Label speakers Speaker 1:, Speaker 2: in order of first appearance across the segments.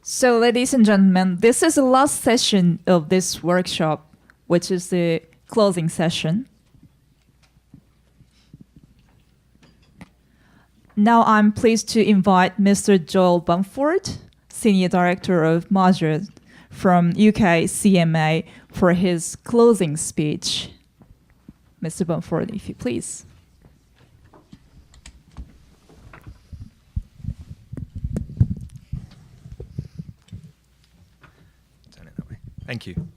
Speaker 1: So, ladies and gentlemen, this is the last session of this workshop, which is the closing session. Now I'm pleased to invite Mr. Joel Bamford, Senior Director of Merger from UK CMA, for his closing speech. Mr. Bamford, if you please.
Speaker 2: Thank you.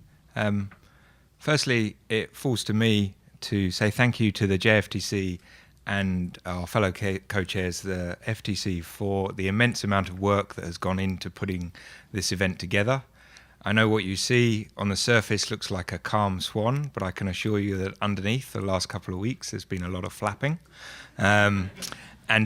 Speaker 2: Firstly, it falls to me to say thank you to the JFTC and our fellow co-chairs, the FTC, for the immense amount of work that has gone into putting this event together. I know what you see on the surface looks like a calm swan, but I can assure you that underneath the last couple of weeks there's been a lot of flapping. And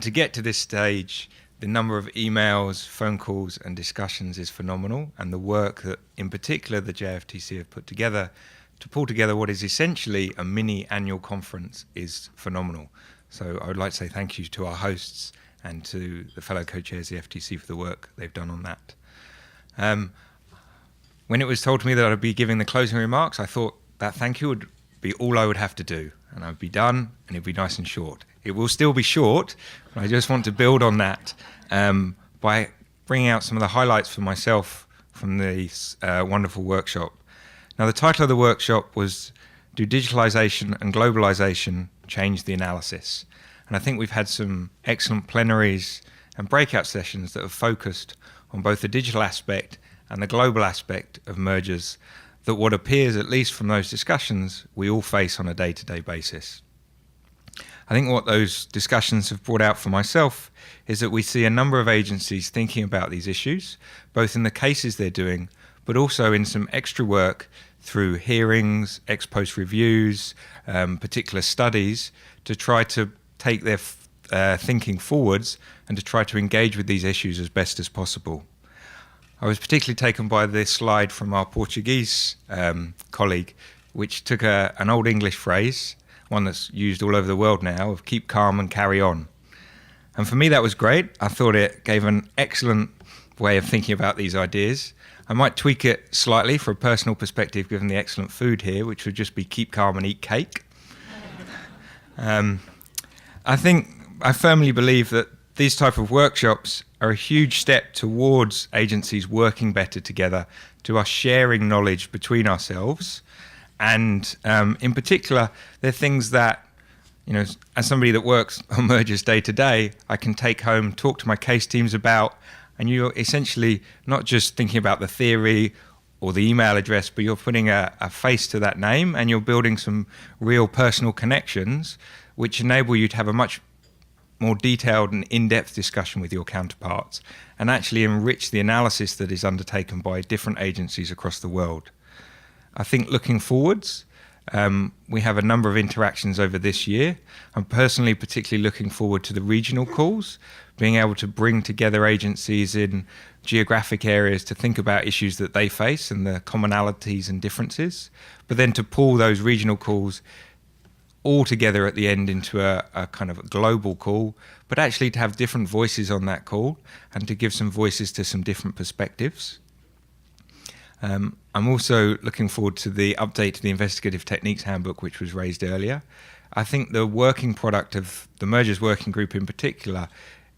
Speaker 2: to get to this stage, the number of emails, phone calls and discussions is phenomenal, and the work that in particular the JFTC have put together to pull together what is essentially a mini annual conference is phenomenal. So I would like to say thank you to our hosts and to the fellow co-chairs of the FTC for the work they've done on that. When it was told to me that I'd be giving the closing remarks, I thought that thank you would be all I would have to do, and I'd be done and it'd be nice and short. It will still be short, but I just want to build on that by bringing out some of the highlights for myself from this wonderful workshop. Now, the title of the workshop was Do Digitalization and Globalization Change the Analysis? And I think we've had some excellent plenaries and breakout sessions that have focused on both the digital aspect and the global aspect of mergers that what appears, at least from those discussions, we all face on a day-to-day basis. I think what those discussions have brought out for myself is that we see a number of agencies thinking about these issues, both in the cases they're doing, but also in some extra work through hearings, ex post reviews, particular studies, to try to take their thinking forwards and to try to engage with these issues as best as possible. I was particularly taken by this slide from our Portuguese colleague, which took an old English phrase, one that's used all over the world now, of keep calm and carry on. And for me, that was great. I thought it gave an excellent way of thinking about these ideas. I might tweak it slightly for a personal perspective, given the excellent food here, which would just be keep calm and eat cake. I firmly believe that these type of workshops are a huge step towards agencies working better together, to us sharing knowledge between ourselves. And in particular, they're things that, you know, as somebody that works on mergers day to day, I can take home, talk to my case teams about, and you're essentially not just thinking about the theory or the email address, but you're putting a face to that name, and you're building some real personal connections, which enable you to have a much more detailed and in-depth discussion with your counterparts and actually enrich the analysis that is undertaken by different agencies across the world. I think looking forwards, we have a number of interactions over this year. I'm personally particularly looking forward to the regional calls, being able to bring together agencies in geographic areas to think about issues that they face and the commonalities and differences, but then to pull those regional calls all together at the end into a kind of a global call, but actually to have different voices on that call and to give some voices to some different perspectives. I'm also looking forward to the update to the Investigative Techniques Handbook, which was raised earlier. I think the working product of the Mergers Working Group in particular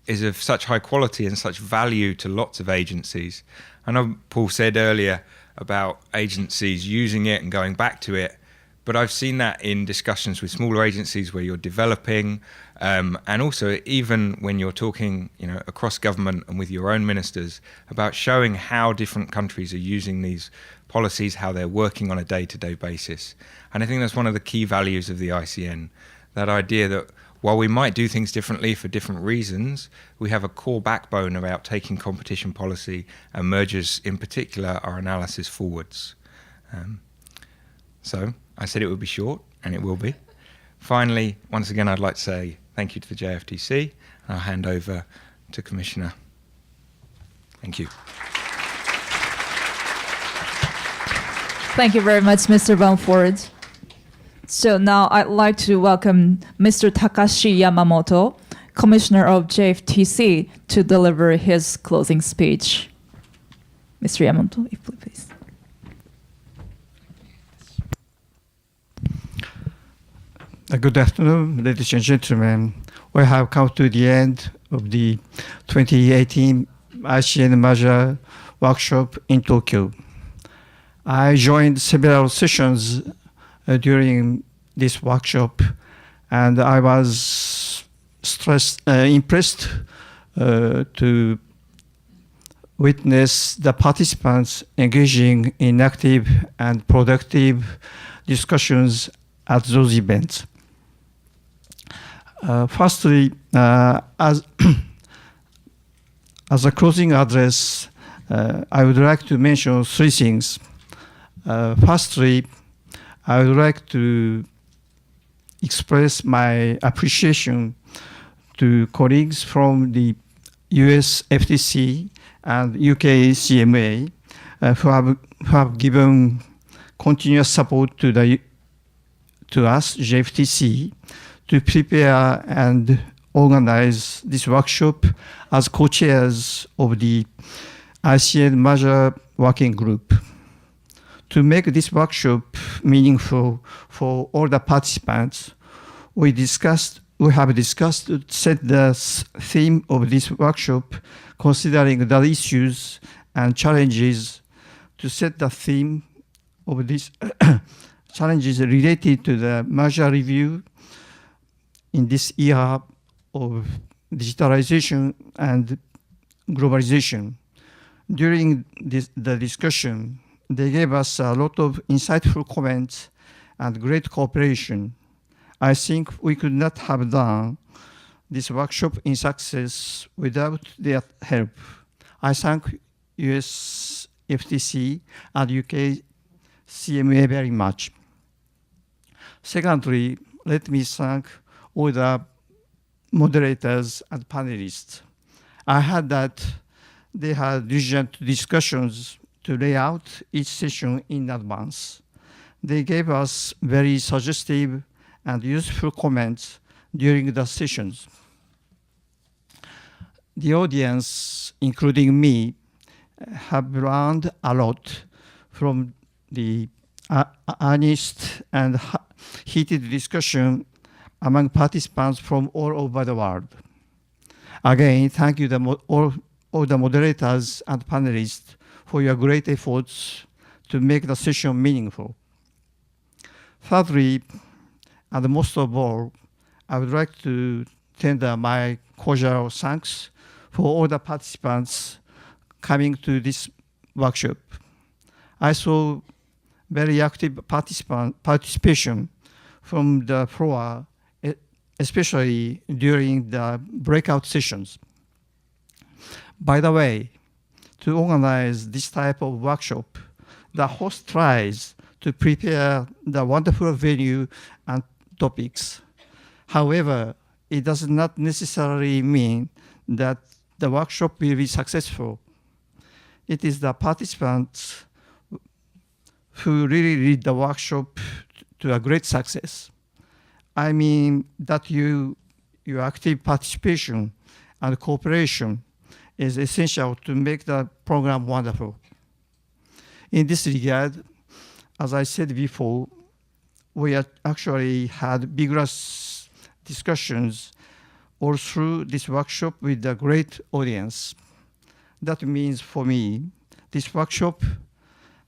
Speaker 2: is of such high quality and such value to lots of agencies. I know Paul said earlier about agencies using it and going back to it, but I've seen that in discussions with smaller agencies where you're developing, and also even when you're talking, you know, across government and with your own ministers about showing how different countries are using these policies, how they're working on a day-to-day basis. And I think that's one of the key values of the ICN, that idea that while we might do things differently for different reasons, we have a core backbone about taking competition policy and mergers in particular, our analysis forwards. So I said it would be short, and it will be. Finally, once again, I'd like to say thank you to the JFTC, and I'll hand over to Commissioner. Thank you.
Speaker 1: Thank you very much, Mr. Bamford. So now I'd like to welcome Mr. Takashi Yamamoto, Commissioner of JFTC, to deliver his closing speech. Mr. Yamamoto, if please.
Speaker 3: Good afternoon, ladies and gentlemen. We have come to the end of the 2018 ICN Merger Workshop in Tokyo. I joined several sessions during this workshop, and I was impressed to witness the participants engaging in active and productive discussions at those events. Firstly, as a closing address, I would like to mention three things. Firstly, I would like to express my appreciation to colleagues from the US FTC and UK CMA who have given continuous support to us, JFTC, to prepare and organize this workshop as co-chairs of the ICN Merger Working Group. To make this workshop meaningful for all the participants, we have discussed to set the theme of this workshop, considering the issues and challenges. To set the theme of these challenges related to the merger review in this era of digitalization and globalization. During the discussion, they gave us a lot of insightful comments and great cooperation. I think we could not have done this workshop in success without their help. I thank US FTC and UK CMA very much. Secondly, let me thank all the moderators and panelists. I heard that they had diligent discussions to lay out each session in advance. They gave us very suggestive and useful comments during the sessions. The audience, including me, have learned a lot from the earnest and heated discussion among participants from all over the world. Again, thank you all the moderators and panelists for your great efforts to make the session meaningful. Thirdly, and most of all, I would like to tender my cordial thanks for all the participants coming to this workshop. I saw very active participation from the floor, especially during the breakout sessions. By the way, to organize this type of workshop, the host tries to prepare the wonderful venue and topics. However, it does not necessarily mean that the workshop will be successful. It is the participants who really lead the workshop to a great success. I mean that your active participation and cooperation is essential to make the program wonderful. In this regard, as I said before, we actually had vigorous discussions all through this workshop with a great audience. That means for me, this workshop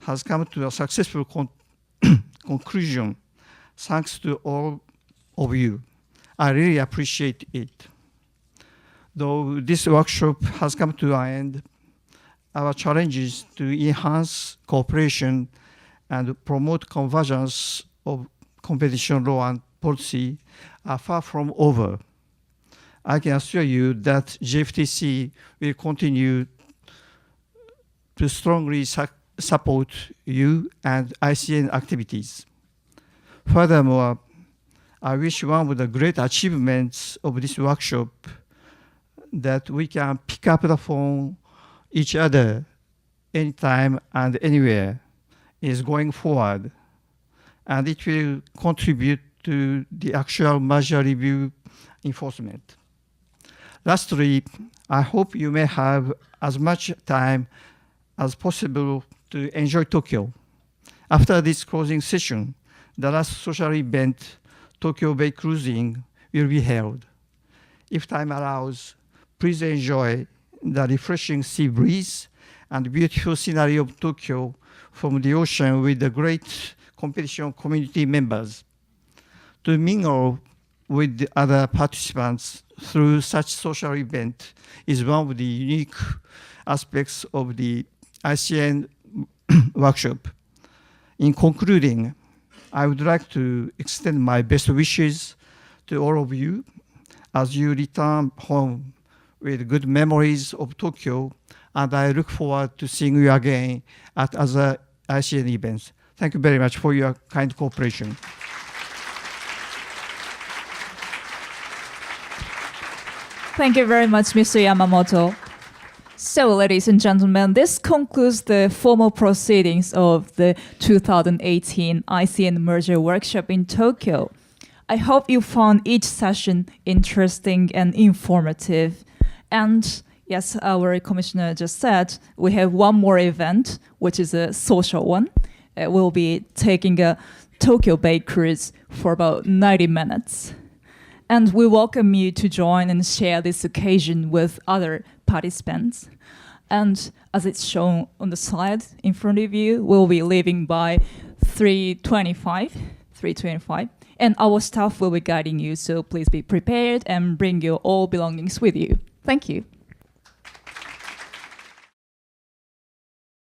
Speaker 3: has come to a successful conclusion thanks to all of you. I really appreciate it. Though this workshop has come to an end, our challenges to enhance cooperation and promote convergence of competition law and policy are far from over. I can assure you that JFTC will continue to strongly support you and ICN activities. Furthermore, I wish one of the great achievements of this workshop that we can pick up the phone each other anytime and anywhere is going forward, and it will contribute to the actual merger review enforcement. Lastly, I hope you may have as much time as possible to enjoy Tokyo. After this closing session, the last social event, Tokyo Bay Cruising, will be held. If time allows, please enjoy the refreshing sea breeze and beautiful scenery of Tokyo from the ocean with the great competition community members. To mingle with the other participants through such social event is one of the unique aspects of the ICN workshop. In concluding, I would like to extend my best wishes to all of you as you return home with good memories of Tokyo, and I look forward to seeing you again at other ICN events. Thank you very much for your kind cooperation.
Speaker 1: Thank you very much, Mr. Yamamoto. So, ladies and gentlemen, this concludes the formal proceedings of the 2018 ICN Merger Workshop in Tokyo. I hope you found each session interesting and informative. And yes, our commissioner just said we have one more event, which is a social one. We'll be taking a Tokyo Bay cruise for about 90 minutes. And we welcome you to join and share this occasion with other participants. And as it's shown on the slide in front of you, we'll be leaving by 3:25. And our staff will be guiding you, so please be prepared and bring your all belongings with you. Thank you.